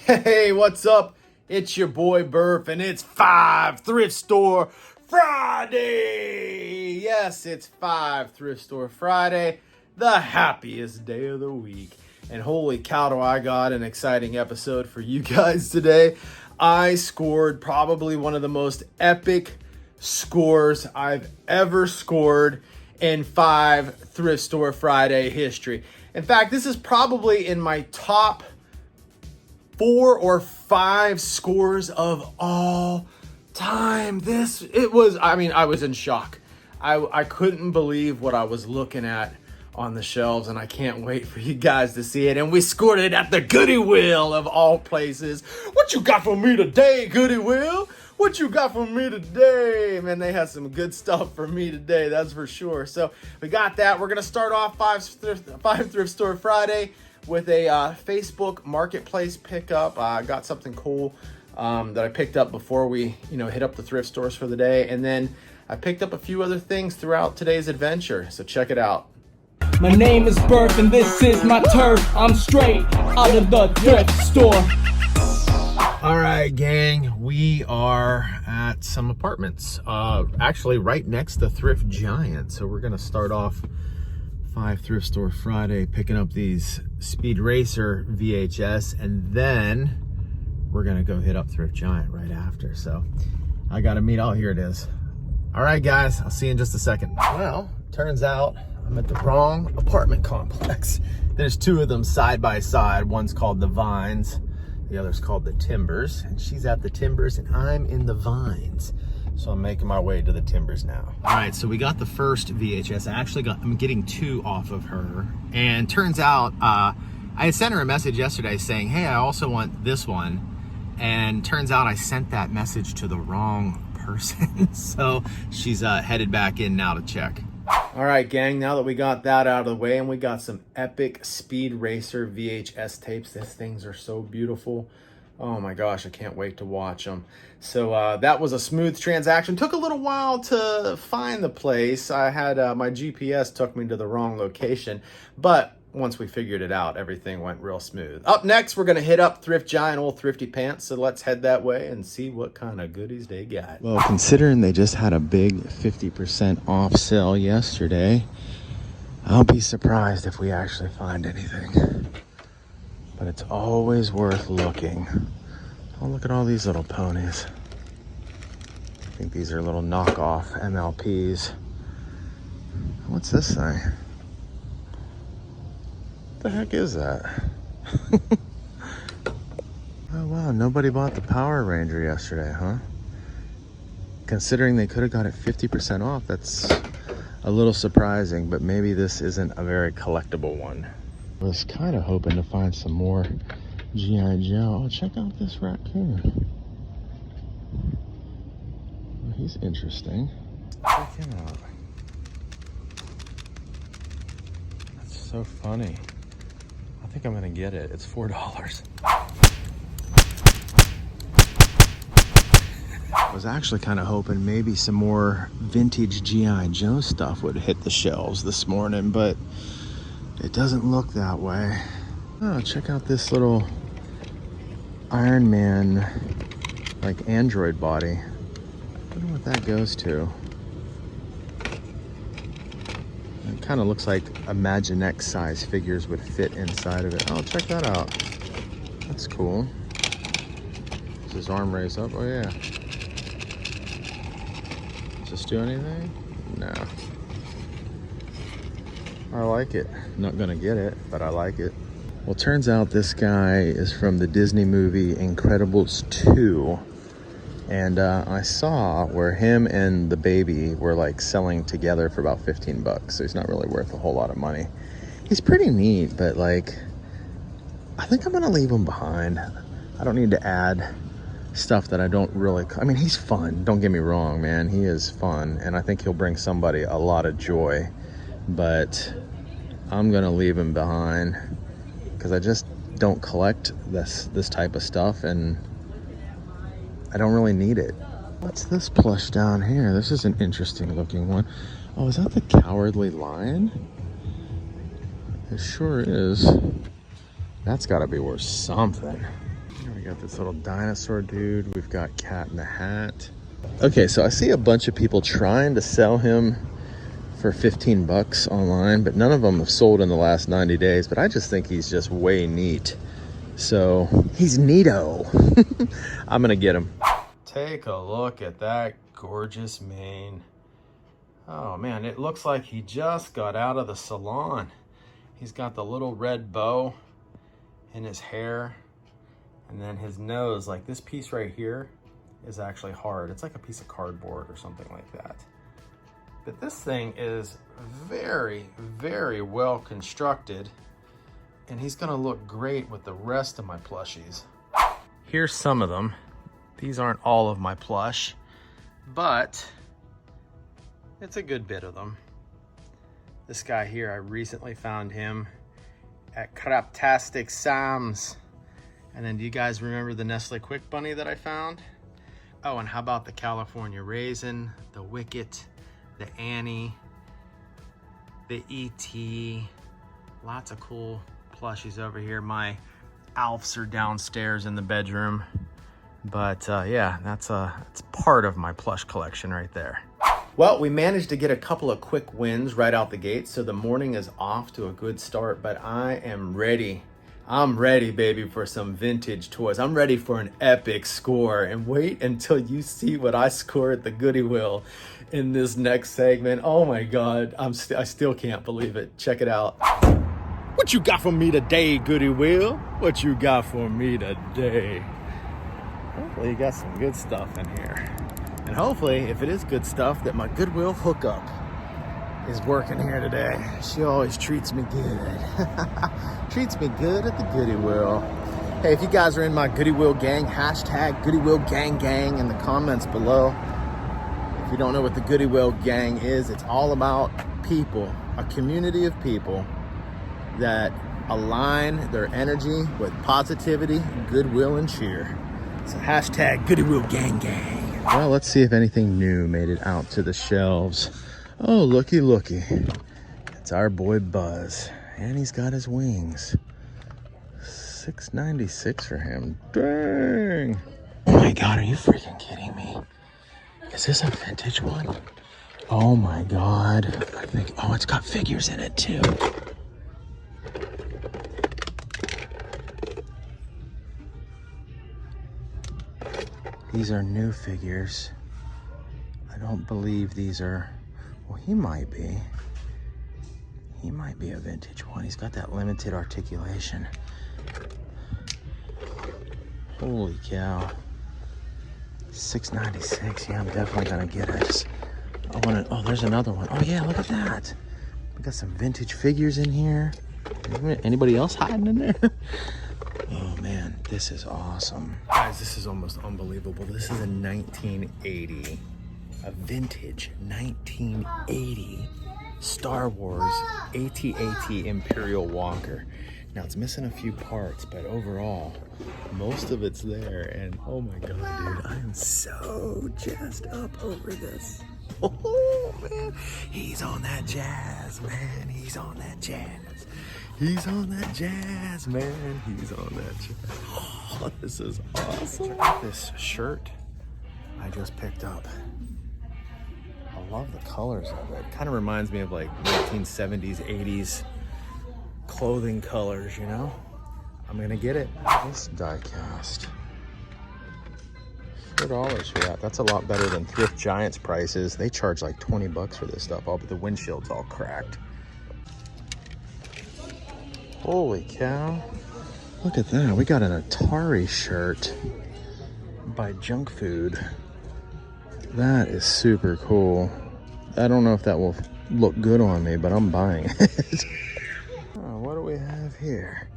Hey, what's up? It's your boy Burf, and it's 5 Thrift Store Friday! Yes, it's 5 Thrift Store Friday, the happiest day of the week. And holy cow, do I got an exciting episode for you guys today. I scored probably one of the most epic scores I've ever scored in 5 Thrift Store Friday history. In fact, this is probably in my top 4 or 5 scores of all time. I was in shock. I couldn't believe what I was looking at on the shelves, and I can't wait for you guys to see it. And we scored it at the Goodie Wheel of all places. What you got for me today, Goodie Wheel? What you got for me today? Man, they had some good stuff for me today, that's for sure. So we got that. We're going to start off 5 Thrift Store Friday with a Facebook Marketplace pickup. I got something cool that I picked up before we, hit up the thrift stores for the day. And then I picked up a few other things throughout today's adventure. So check it out. My name is Burf and this is my turf. I'm straight out of the thrift store. All right, gang, we are at some apartments, actually right next to Thrift Giant. So we're gonna start off 5 Thrift Store Friday picking up these Speed Racer VHS, and then we're gonna go hit up Thrift Giant right after. So I gotta meet, oh, here it is. All right, guys, I'll see you in just a second. Well, turns out I'm at the wrong apartment complex. There's 2 of them side by side. One's called the Vines, the other's called the Timbers, and she's at the Timbers and I'm in the Vines. So I'm making my way to the Timbers now. All right, so we got the first VHS. I'm getting 2 off of her. And turns out, I had sent her a message yesterday saying, hey, I also want this one. And turns out I sent that message to the wrong person. So she's headed back in now to check. All right, gang, now that we got that out of the way and we got some epic Speed Racer VHS tapes. These things are so beautiful. Oh my gosh, I can't wait to watch them. So that was a smooth transaction. Took a little while to find the place. I had my GPS took me to the wrong location, but once we figured it out, everything went real smooth. Up next, we're gonna hit up Thrift Giant, old Thrifty Pants. So let's head that way and see what kind of goodies they got. Well, considering they just had a big 50% off sale yesterday, I'll be surprised if we actually find anything. But it's always worth looking. Oh, look at all these little ponies. I think these are little knockoff MLPs. What's this thing? What the heck is that? Oh wow, nobody bought the Power Ranger yesterday, huh? Considering they could have got it 50% off, that's a little surprising, but maybe this isn't a very collectible one. I was kind of hoping to find some more G.I. Joe. Oh, check out this raccoon. Oh, he's interesting. Check him out. That's so funny. I think I'm gonna get it. It's $4. I was actually kind of hoping maybe some more vintage G.I. Joe stuff would hit the shelves this morning, but it doesn't look that way. Oh, check out this little Iron Man, like android body. I wonder what that goes to. It kind of looks like Imaginext size figures would fit inside of it. Oh, check that out. That's cool. Does his arm raise up? Oh yeah. Does this do anything? No. I like it. Not gonna get it, but I like it. Well, turns out this guy is from the Disney movie Incredibles 2. And I saw where him and the baby were like selling together for about 15 bucks. So he's not really worth a whole lot of money. He's pretty neat, but like, I think I'm gonna leave him behind. I don't need to add stuff that I don't really, I mean, he's fun. Don't get me wrong, man. He is fun. And I think he'll bring somebody a lot of joy, but I'm gonna leave him behind because I just don't collect this type of stuff, and I don't really need it. What's this plush down here? This is an interesting looking one. Oh, is that the Cowardly Lion? It sure is. That's gotta be worth something. We got this little dinosaur dude. We've got Cat in the Hat. Okay, so I see a bunch of people trying to sell him for 15 bucks online, but none of them have sold in the last 90 days. But I just think he's just way neat. So he's neato. I'm gonna get him. Take a look at that gorgeous mane. Oh man, it looks like he just got out of the salon. He's got the little red bow in his hair, and then his nose, like this piece right here, is actually hard. It's like a piece of cardboard or something like that. But this thing is very, very well constructed, and he's gonna look great with the rest of my plushies. Here's some of them. These aren't all of my plush, but it's a good bit of them. This guy here, I recently found him at Craptastic Sam's. And then do you guys remember the Nestle Quick Bunny that I found? Oh, and how about the California Raisin, the Wicket, the Annie, the E.T. Lots of cool plushies over here. My Alfs are downstairs in the bedroom. But yeah, it's part of my plush collection right there. Well, we managed to get a couple of quick wins right out the gate, so the morning is off to a good start, but I am ready. I'm ready, baby, for some vintage toys. I'm ready for an epic score, and wait until you see what I score at the Goodie Wheel in this next segment. Oh my God, I still can't believe it. Check it out. What you got for me today, Goodie Wheel? What you got for me today? Hopefully you got some good stuff in here. And hopefully, if it is good stuff, that my Goodwill hookup is working here today. She always treats me good. Treats me good at the Goodie Wheel. Hey, if you guys are in my Goodie Wheel gang, hashtag Goodie Wheel gang gang in the comments below. If you don't know what the Goodie Wheel gang is, it's all about people, a community of people that align their energy with positivity, goodwill, and cheer. So hashtag Goodie Wheel gang gang. Well, let's see if anything new made it out to the shelves. Oh, looky, looky. It's our boy Buzz. And he's got his wings. $6.96 for him. Dang. Oh my God, are you freaking kidding me? Is this a vintage one? Oh my God. I think, oh, it's got figures in it too. These are new figures. I don't believe these are, well, he might be. He might be a vintage one. He's got that limited articulation. Holy cow. $6.96, yeah, I'm definitely gonna get it. I wanna, oh, there's another one. Oh yeah, look at that. We got some vintage figures in here. Anybody else hiding in there? Oh man, this is awesome. Guys, this is almost unbelievable. This is a 1980, a vintage 1980 Star Wars AT-AT Imperial Walker. Now it's missing a few parts, but overall, most of it's there. And oh my God, dude, I am so jazzed up over this. Oh man, he's on that jazz, man. He's on that jazz. He's on that jazz, man. He's on that jazz. Oh, this is awesome. Check out this shirt I just picked up. I love the colors of it. Kind of reminds me of like 1970s, 80s clothing colors, you know? I'm gonna get it. This die cast. $4 for that. That's a lot better than Thrift Giants prices. They charge like 20 bucks for this stuff. Oh, but the windshield's all cracked. Holy cow. Look at that. We got an Atari shirt by Junk Food. That is super cool. I don't know if that will look good on me, but I'm buying it. Oh, what do we have here?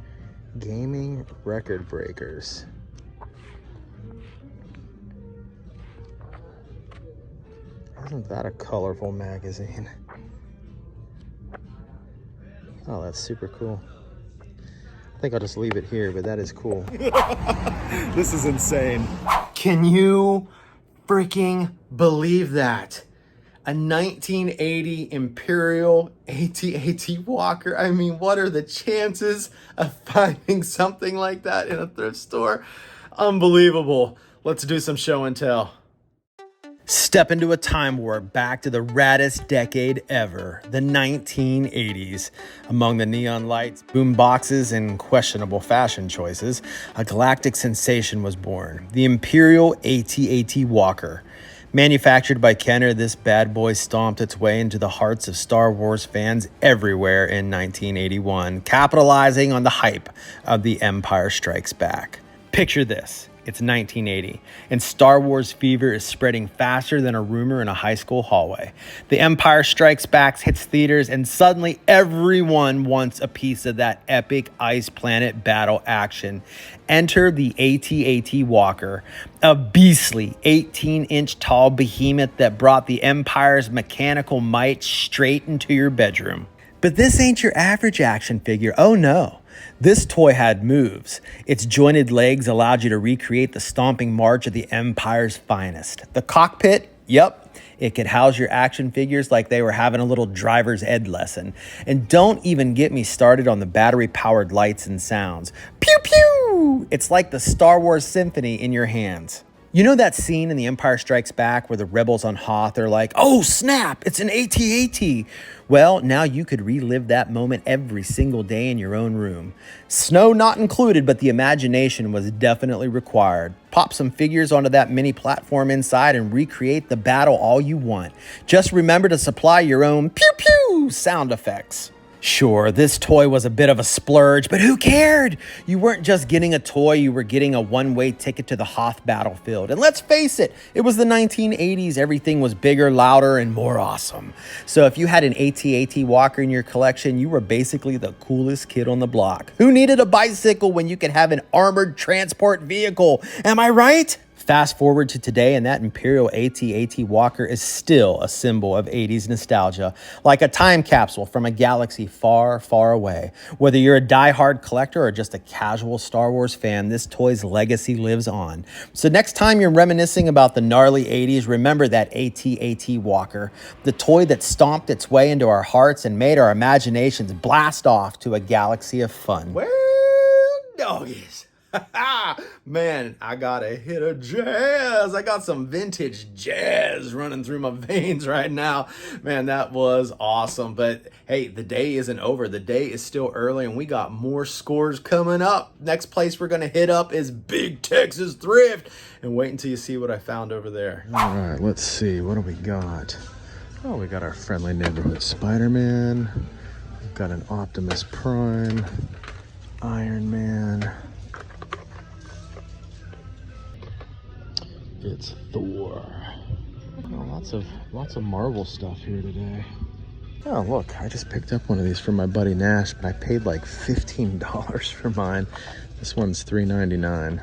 Gaming record breakers. Isn't that a colorful magazine? Oh, that's super cool. I think I'll just leave it here, but that is cool. This is insane. Can you freaking believe that? A 1980 Imperial AT-AT Walker. I mean, what are the chances of finding something like that in a thrift store? Unbelievable. Let's do some show and tell. Step into a time warp back to the raddest decade ever, the 1980s. Among the neon lights, boom boxes, and questionable fashion choices, a galactic sensation was born, the Imperial AT-AT Walker. Manufactured by Kenner, this bad boy stomped its way into the hearts of Star Wars fans everywhere in 1981, capitalizing on the hype of The Empire Strikes Back. Picture this. It's 1980, and Star Wars fever is spreading faster than a rumor in a high school hallway. The Empire Strikes Back hits theaters, and suddenly everyone wants a piece of that epic ice planet battle action. Enter the AT-AT Walker, a beastly 18-inch tall behemoth that brought the Empire's mechanical might straight into your bedroom. But this ain't your average action figure, oh no. This toy had moves. Its jointed legs allowed you to recreate the stomping march of the Empire's finest. The cockpit, yep, it could house your action figures like they were having a little driver's ed lesson. And don't even get me started on the battery-powered lights and sounds. Pew pew! It's like the Star Wars symphony in your hands. You know that scene in The Empire Strikes Back where the rebels on Hoth are like, oh snap, it's an AT-AT. Well, now you could relive that moment every single day in your own room. Snow not included, but the imagination was definitely required. Pop some figures onto that mini platform inside and recreate the battle all you want. Just remember to supply your own pew pew sound effects. Sure, this toy was a bit of a splurge, but who cared? You weren't just getting a toy, you were getting a one-way ticket to the Hoth battlefield. And let's face it, it was the 1980s. Everything was bigger, louder, and more awesome. So if you had an AT-AT Walker in your collection, you were basically the coolest kid on the block. Who needed a bicycle when you could have an armored transport vehicle? Am I right? Fast forward to today, and that Imperial AT-AT Walker is still a symbol of 80s nostalgia, like a time capsule from a galaxy far, far away. Whether you're a die-hard collector or just a casual Star Wars fan, this toy's legacy lives on. So next time you're reminiscing about the gnarly 80s, remember that AT-AT Walker, the toy that stomped its way into our hearts and made our imaginations blast off to a galaxy of fun. Well, doggies. Man, I got a hit of jazz. I got some vintage jazz running through my veins right now. Man, that was awesome. But hey, the day isn't over. The day is still early, and we got more scores coming up. Next place we're going to hit up is Big Texas Thrift. And wait until you see what I found over there. All right, let's see. What do we got? Oh, we got our friendly neighborhood Spider-Man. We've got an Optimus Prime, Iron Man. It's Thor. Oh, lots of Marvel stuff here today. Oh, look, I just picked up one of these from my buddy Nash, but I paid like $15 for mine. This one's $3.99.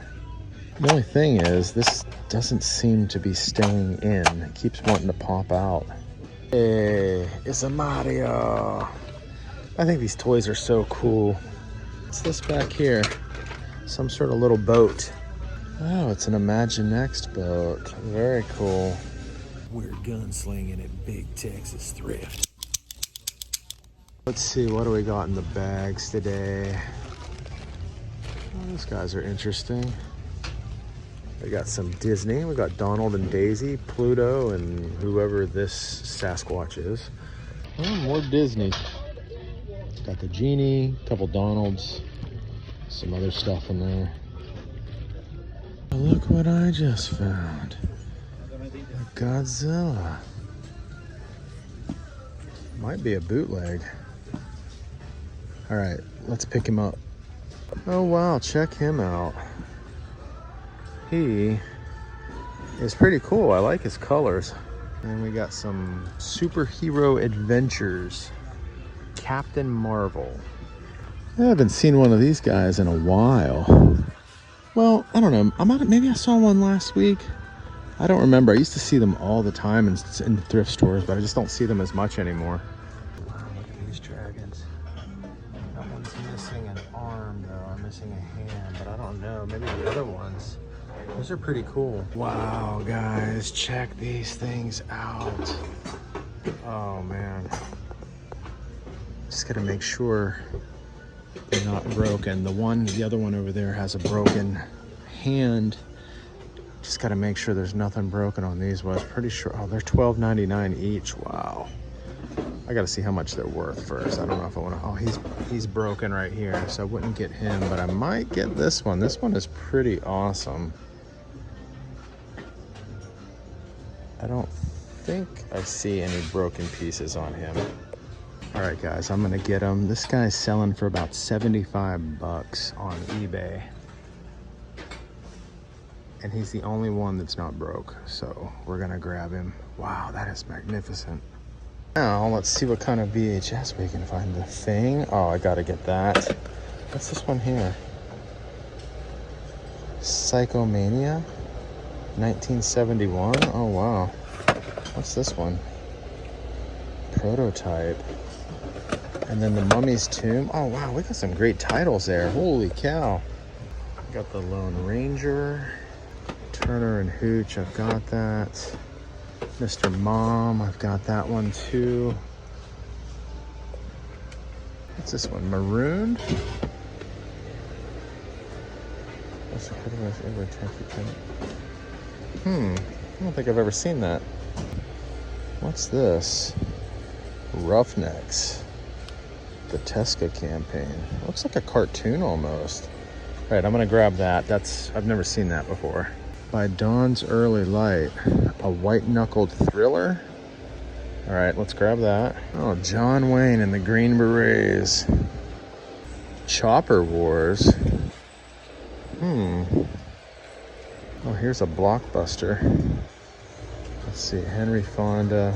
The only thing is, this doesn't seem to be staying in. It keeps wanting to pop out. Hey, it's a Mario. I think these toys are so cool. What's this back here? Some sort of little boat. Oh, it's an Imaginext boat. Very cool. We're gunslinging at Big Texas Thrift. Let's see, what do we got in the bags today? Oh, these guys are interesting. We got some Disney. We got Donald and Daisy, Pluto, and whoever this Sasquatch is. Oh, more Disney. Got the Genie, a couple Donalds, some other stuff in there. Look what I just found. A Godzilla. Might be a bootleg. All right, let's pick him up. Oh wow, check him out. He is pretty cool. I like his colors. And we got some Superhero Adventures. Captain Marvel. I haven't seen one of these guys in a while. Well, I don't know. Maybe I saw one last week. I don't remember. I used to see them all the time in thrift stores, but I just don't see them as much anymore. Wow, look at these dragons. That one's missing an arm, though, or missing a hand, but I don't know. Maybe the other ones. Those are pretty cool. Wow, guys, check these things out. Oh, man. Just gotta make sure they're not broken. The other one over there has a broken hand. Just got to make sure there's nothing broken on these ones. Pretty sure, oh, they're $12.99 each. Wow. I got to see how much they're worth first. I don't know if I want to, oh, he's broken right here, so I wouldn't get him, but I might get this one. This one is pretty awesome. I don't think I see any broken pieces on him. All right, guys, I'm gonna get him. This guy's selling for about 75 bucks on eBay. And he's the only one that's not broke, so we're gonna grab him. Wow, that is magnificent. Now, let's see what kind of VHS we can find. The Thing. Oh, I gotta get that. What's this one here? Psychomania, 1971. Oh, wow. What's this one? Prototype. And then the Mummy's Tomb. Oh, wow, we got some great titles there. Holy cow. Got the Lone Ranger. Turner and Hooch, I've got that. Mr. Mom, I've got that one too. What's this one? Marooned? What's the ever I don't think I've ever seen that. What's this? Roughnecks. The Tesca campaign. Looks like a cartoon almost. All right, I'm gonna grab that. I've never seen that before. By Dawn's Early Light, a white-knuckled thriller. All right, let's grab that. Oh, John Wayne and the Green Berets. Chopper Wars. Oh, here's a blockbuster. Let's see, Henry Fonda.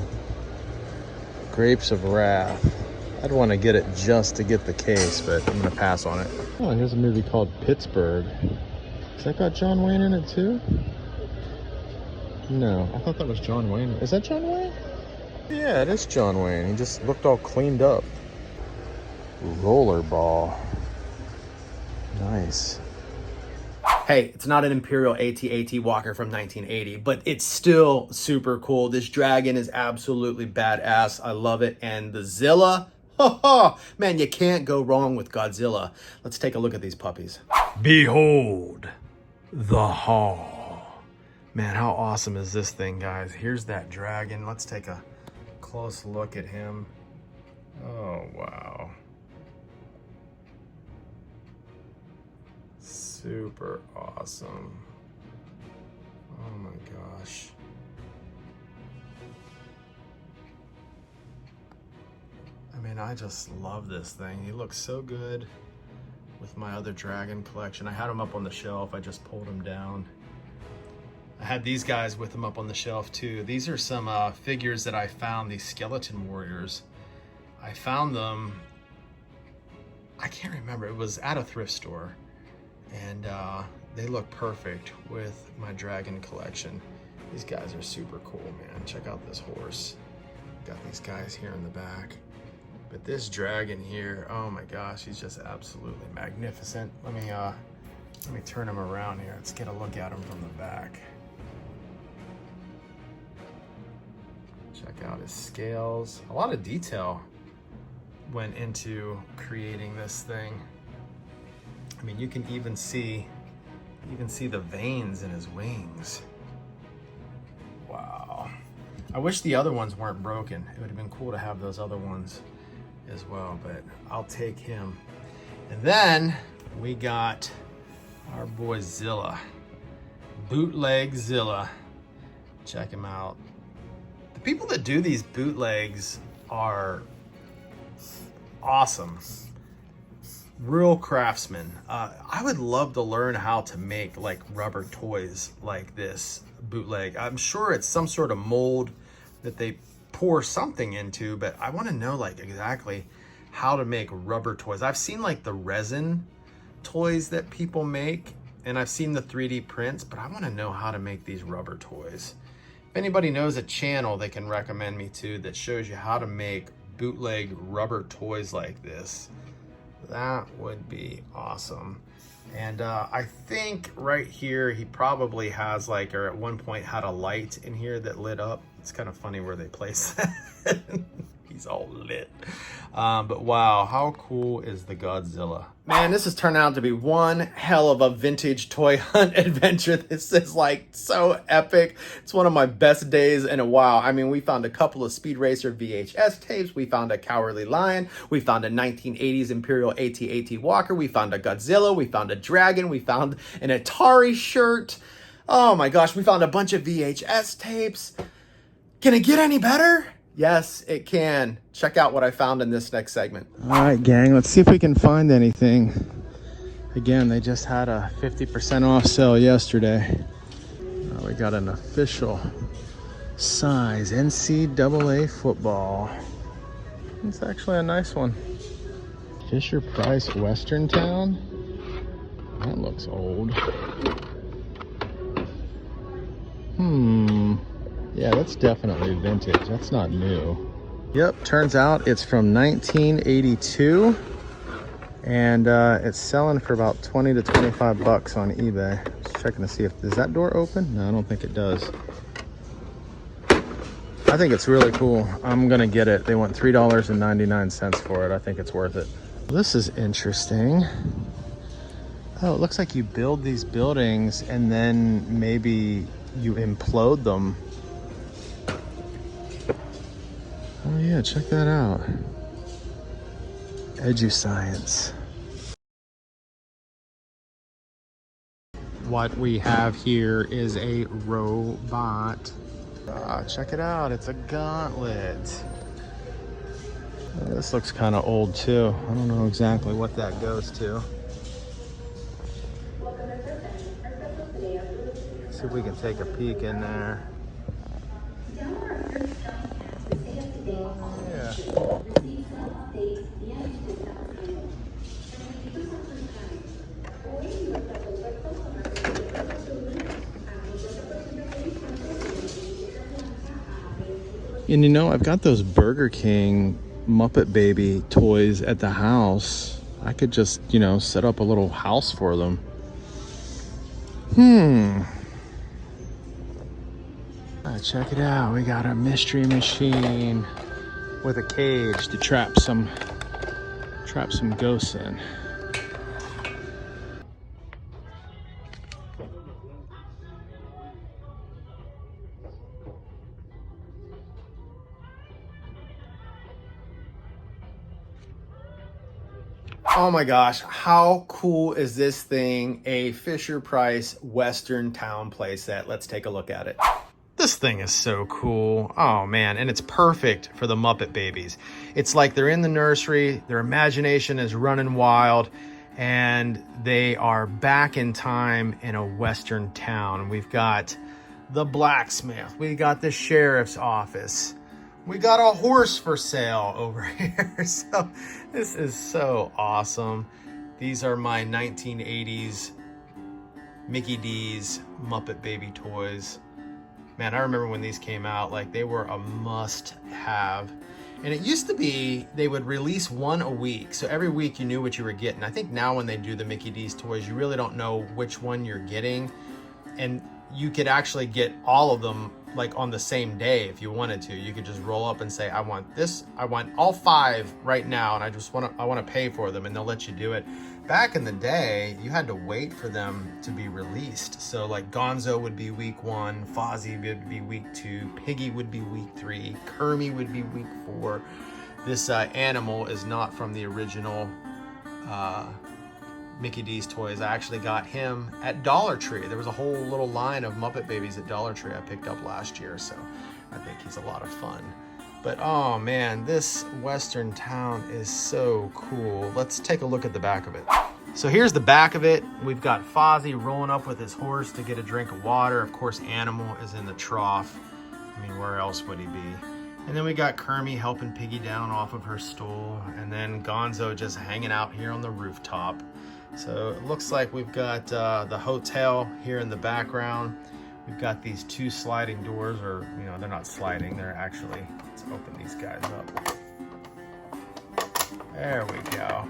Grapes of Wrath. I'd want to get it just to get the case, but I'm gonna pass on it. Oh, here's a movie called Pittsburgh. Has that got John Wayne in it too? No, I thought that was John Wayne. Is that John Wayne? Yeah, it is John Wayne. He just looked all cleaned up. Rollerball. Nice. Hey, it's not an Imperial AT-AT Walker from 1980, but it's still super cool. This dragon is absolutely badass. I love it. And the Zilla, man, you can't go wrong with Godzilla. Let's take a look at these puppies. Behold the Hall. Man, how awesome is this thing, guys? Here's that dragon. Let's take a close look at him. Oh, wow. Super awesome. Oh my gosh. I mean, I just love this thing. He looks so good with my other dragon collection. I had him up on the shelf. I just pulled him down. I had these guys with them up on the shelf too. These are some figures that I found, these skeleton warriors. I found them, I can't remember, it was at a thrift store. And they look perfect with my dragon collection. These guys are super cool, man. Check out this horse. Got these guys here in the back. But this dragon here, oh my gosh, he's just absolutely magnificent. Let me turn him around here. Let's get a look at him from the back. Check out his scales. A lot of detail went into creating this thing. I mean, you can even see the veins in his wings. Wow. I wish the other ones weren't broken. It would have been cool to have those other ones as well, but I'll take him. And then we got our boy Zilla. Bootleg Zilla. Check him out. The people that do these bootlegs are awesome. Real craftsmen. I would love to learn how to make like rubber toys like this bootleg. I'm sure it's some sort of mold that they pour something into, but I want to know like exactly how to make rubber toys. I've seen like the resin toys that people make, and I've seen the 3D prints, but I want to know how to make these rubber toys. If anybody knows a channel they can recommend me to that shows you how to make bootleg rubber toys like this, that would be awesome. And I think right here he probably has like, or at one point had a light in here that lit up. It's kind of funny where they place that. He's all lit. But wow, how cool is the Godzilla? Man, this has turned out to be one hell of a vintage toy hunt adventure. This is like so epic. It's one of my best days in a while. I mean, we found a couple of Speed Racer VHS tapes. We found a Cowardly Lion. We found a 1980s Imperial AT-AT Walker. We found a Godzilla. We found a dragon. We found an Atari shirt. Oh my gosh, we found a bunch of VHS tapes. Can it get any better? Yes, it can. Check out what I found in this next segment. All right, gang, let's see if we can find anything. Again, they just had a 50% off sale yesterday. We got an official size NCAA football. It's actually a nice one. Fisher Price Western Town. That looks old. Yeah, that's definitely vintage. That's not new. Yep, turns out it's from 1982. And it's selling for about 20 to 25 bucks on eBay. Just checking to see if, is that door open? No, I don't think it does. I think it's really cool. I'm gonna get it. They want $3.99 for it. I think it's worth it. This is interesting. Oh, it looks like you build these buildings and then maybe you implode them. Oh yeah, check that out. EduScience. What we have here is a robot. Ah, check it out, it's a gauntlet. Oh, this looks kind of old too. I don't know exactly what that goes to. See if we can take a peek in there. Yeah. And you know, I've got those Burger King Muppet Baby toys at the house. I could just, you know, set up a little house for them. Check it out. We got a mystery machine with a cage to trap some ghosts in. Oh my gosh, how cool is this thing? A Fisher Price Western Town playset. Let's take a look at it. This thing is so cool. Oh man, and it's perfect for the Muppet Babies. It's like they're in the nursery, their imagination is running wild, and they are back in time in a Western town. We've got the blacksmith, we got the sheriff's office, we got a horse for sale over here. So this is so awesome. These are my 1980s Mickey D's Muppet Baby toys. Man, I remember when these came out, like they were a must-have. And it used to be they would release one a week. So every week you knew what you were getting. I think now when they do the Mickey D's toys, you really don't know which one you're getting. And you could actually get all of them like on the same day if you wanted to. You could just roll up and say, I want this, I want all 5 right now, and I want to pay for them, and they'll let you do it. Back in the day, you had to wait for them to be released. So like Gonzo would be week 1, Fozzie would be week 2, Piggy would be week 3, Kermie would be week 4. This animal is not from the original Mickey D's toys. I actually got him at Dollar Tree. There was a whole little line of Muppet Babies at Dollar Tree I picked up last year, so I think he's a lot of fun. But oh man, this Western town is so cool. Let's take a look at the back of it. So here's the back of it. We've got Fozzie rolling up with his horse to get a drink of water. Of course, Animal is in the trough. I mean, where else would he be? And then we got Kermie helping Piggy down off of her stool. And then Gonzo just hanging out here on the rooftop. So it looks like we've got the hotel here in the background. We've got these 2 sliding doors, or, you know, they're not sliding, they're actually, let's open these guys up. There we go.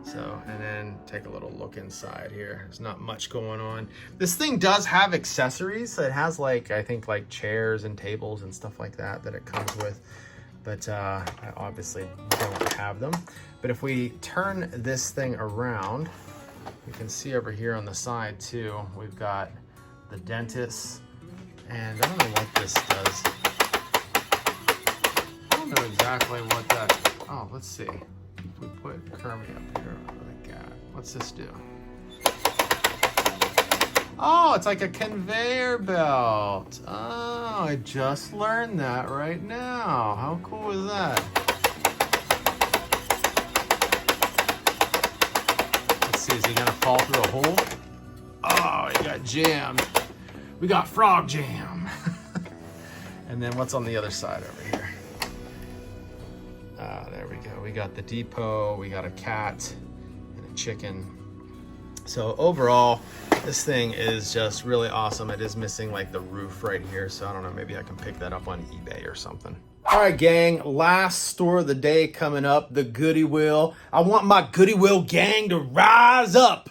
So, and then take a little look inside here. There's not much going on. This thing does have accessories. It has like, I think like chairs and tables and stuff like that it comes with. but I obviously don't have them. But if we turn this thing around, you can see over here on the side too, we've got the dentist, and I don't know what this does. I don't know exactly what that, oh, let's see. If we put Kermit up here with a cat, what's this do? Oh, it's like a conveyor belt. Oh, I just learned that right now. How cool is that? Let's see, is he gonna fall through a hole? Oh, he got jammed. We got frog jam. And then what's on the other side over here? There we go. We got the depot, we got a cat and a chicken. So overall, this thing is just really awesome. It is missing like the roof right here. So I don't know, maybe I can pick that up on eBay or something. All right, gang, last store of the day coming up, the Goody Wheel. I want my Goody Wheel gang to rise up.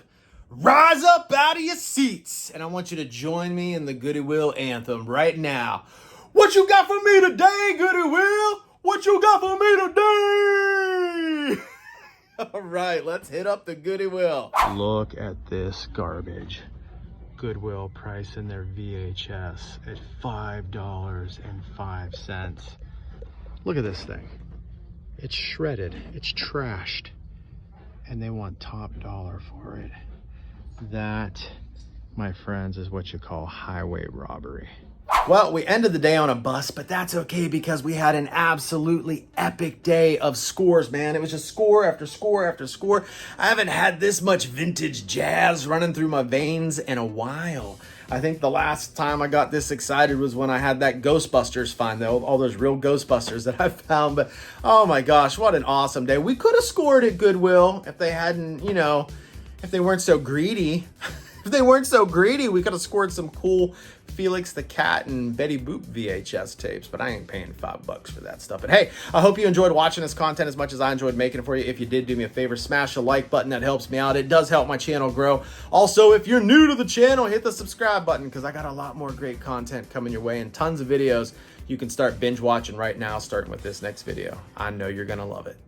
Rise up out of your seats. And I want you to join me in the Goody Wheel anthem right now. What you got for me today, Goody Wheel? What you got for me today? All right, let's hit up the Goody Wheel. Look at this garbage. Goodwill pricing their VHS at $5.05. Look at this thing. It's shredded, it's trashed, and they want top dollar for it. That, my friends, is what you call highway robbery. Well, we ended the day on a bus, but that's okay because we had an absolutely epic day of scores, man. It was just score after score after score. I haven't had this much vintage jazz running through my veins in a while. I think the last time I got this excited was when I had that Ghostbusters find, though, all those real Ghostbusters that I found. But oh my gosh, what an awesome day. We could have scored at Goodwill if they hadn't, you know, if they weren't so greedy. If they weren't so greedy, we could have scored some cool Felix the Cat and Betty Boop VHS tapes, but I ain't paying $5 for that stuff. But hey, I hope you enjoyed watching this content as much as I enjoyed making it for you. If you did, do me a favor, smash the like button. That helps me out. It does help my channel grow. Also, if you're new to the channel, hit the subscribe button because I got a lot more great content coming your way and tons of videos you can start binge watching right now, starting with this next video. I know you're gonna love it.